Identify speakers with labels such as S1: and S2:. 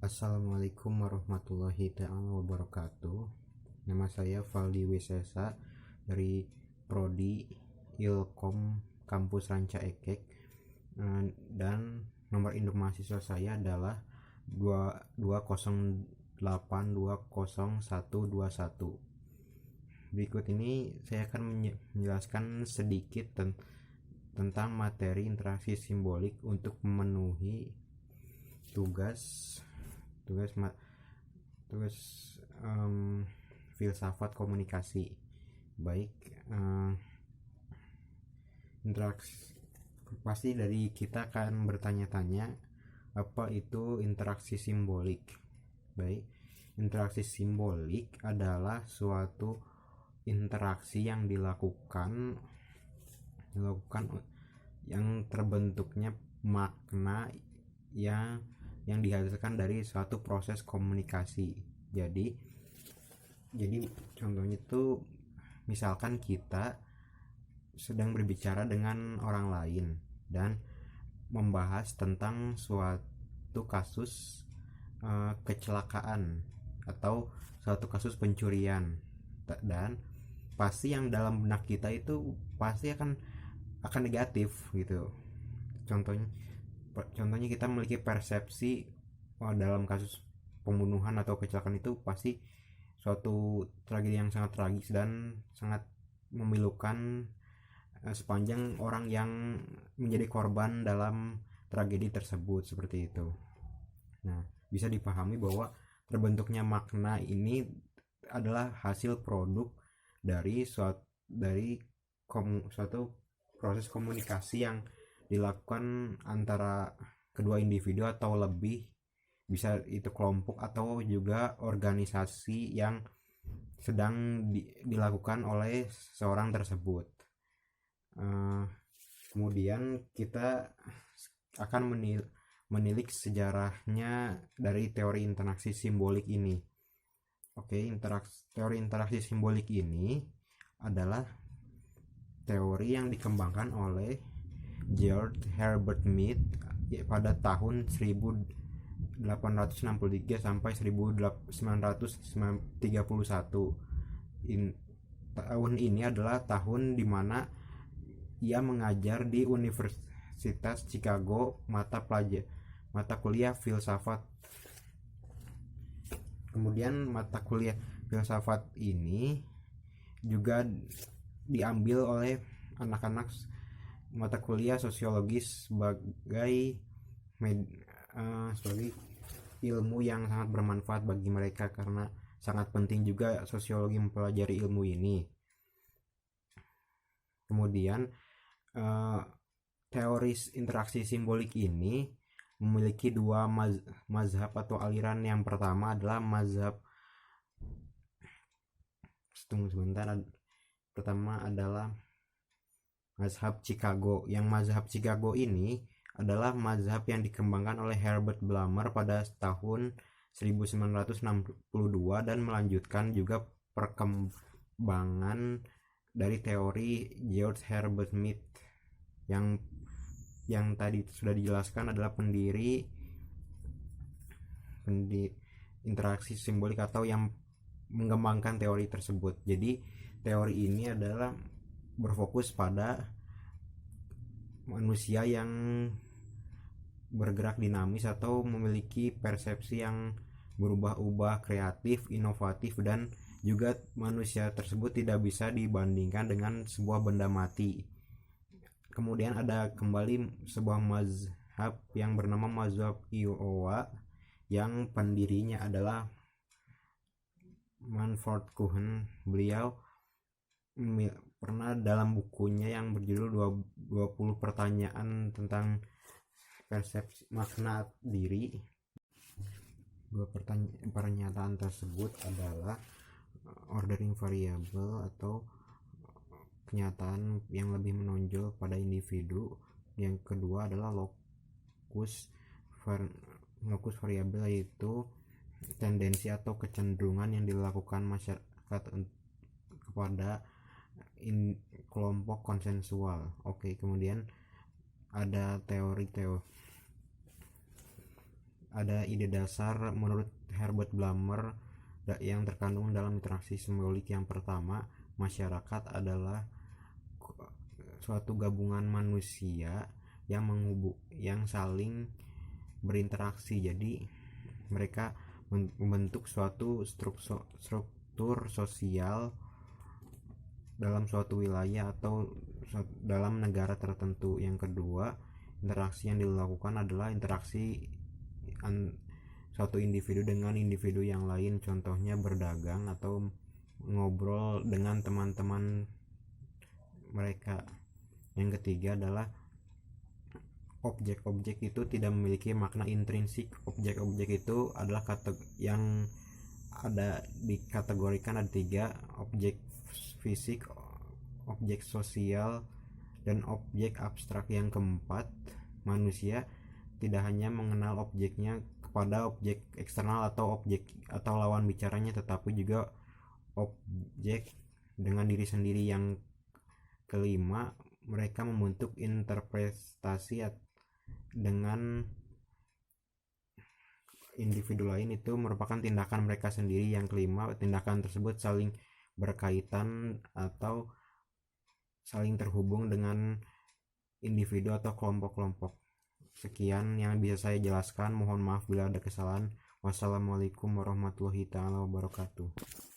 S1: Assalamualaikum warahmatullahi wabarakatuh. Nama saya Valdi Wisesa dari Prodi Ilkom Kampus Ranca Ekek. Dan nomor induk mahasiswa saya adalah 2208201121. Berikut ini saya akan menjelaskan sedikit tentang materi interaksi simbolik untuk memenuhi tugas tugas tugas filsafat komunikasi. Baik, interaksi pasti dari kita akan bertanya-tanya apa itu interaksi simbolik. Baik, interaksi simbolik adalah suatu interaksi yang dilakukan yang terbentuknya makna yang dihasilkan dari suatu proses komunikasi. Jadi contohnya itu misalkan kita sedang berbicara dengan orang lain dan membahas tentang suatu kasus kecelakaan atau suatu kasus pencurian, dan pasti yang dalam benak kita itu pasti akan negatif gitu. Contohnya kita memiliki persepsi dalam kasus pembunuhan atau kecelakaan itu pasti suatu tragedi yang sangat tragis dan sangat memilukan sepanjang orang yang menjadi korban dalam tragedi tersebut, seperti itu. Nah, bisa dipahami bahwa terbentuknya makna ini adalah hasil produk dari suatu proses komunikasi yang dilakukan antara kedua individu atau lebih, bisa itu kelompok atau juga organisasi yang sedang dilakukan oleh seorang tersebut. Kemudian kita akan menilik sejarahnya dari teori interaksi simbolik ini. Oke, teori interaksi simbolik ini adalah teori yang dikembangkan oleh George Herbert Mead pada tahun 1863 sampai 1931. Tahun ini adalah tahun di mana ia mengajar di Universitas Chicago mata kuliah filsafat. Kemudian mata kuliah filsafat ini juga diambil oleh anak-anak mata kuliah sosiologis sebagai ilmu yang sangat bermanfaat bagi mereka, karena sangat penting juga sosiologi mempelajari ilmu ini. Kemudian teori interaksi simbolik ini memiliki dua mazhab atau aliran. Yang pertama adalah mazhab Chicago. Yang mazhab Chicago ini adalah mazhab yang dikembangkan oleh Herbert Blammer pada tahun 1962 dan melanjutkan juga perkembangan dari teori George Herbert Mead yang tadi sudah dijelaskan adalah pendiri interaksi simbolik atau yang mengembangkan teori tersebut. Jadi teori ini adalah berfokus pada manusia yang bergerak dinamis atau memiliki persepsi yang berubah-ubah, kreatif, inovatif, dan juga manusia tersebut tidak bisa dibandingkan dengan sebuah benda mati. Kemudian ada kembali sebuah mazhab yang bernama mazhab Iowa yang pendirinya adalah Manfred Kuhn. Beliau pernah dalam bukunya yang berjudul 20 pertanyaan tentang persepsi makna diri. Dua pernyataan tersebut adalah ordering variable atau kenyataan yang lebih menonjol pada individu. Yang kedua adalah locus variable, yaitu tendensi atau kecenderungan yang dilakukan masyarakat kepada kelompok konsensual. Oke, kemudian ada teori ada ide dasar menurut Herbert Blumer yang terkandung dalam interaksi simbolik. Yang pertama, masyarakat adalah suatu gabungan manusia yang saling berinteraksi. Jadi mereka membentuk suatu struktur sosial dalam suatu wilayah atau dalam negara tertentu. Yang kedua, interaksi yang dilakukan adalah interaksi suatu individu dengan individu yang lain, contohnya berdagang atau ngobrol dengan teman-teman mereka. Yang ketiga adalah objek-objek itu tidak memiliki makna intrinsik. Objek-objek itu adalah yang ada dikategorikan ada 3: objek fisik, objek sosial, dan objek abstrak. Yang keempat, manusia tidak hanya mengenal objeknya kepada objek eksternal atau lawan bicaranya, tetapi juga objek dengan diri sendiri. Yang kelima, mereka membentuk interpretasi dengan individu lain, itu merupakan tindakan mereka sendiri. Yang kelima, tindakan tersebut saling berkaitan atau saling terhubung dengan individu atau kelompok-kelompok. Sekian yang bisa saya jelaskan, mohon maaf bila ada kesalahan. Wassalamualaikum warahmatullahi taala wabarakatuh.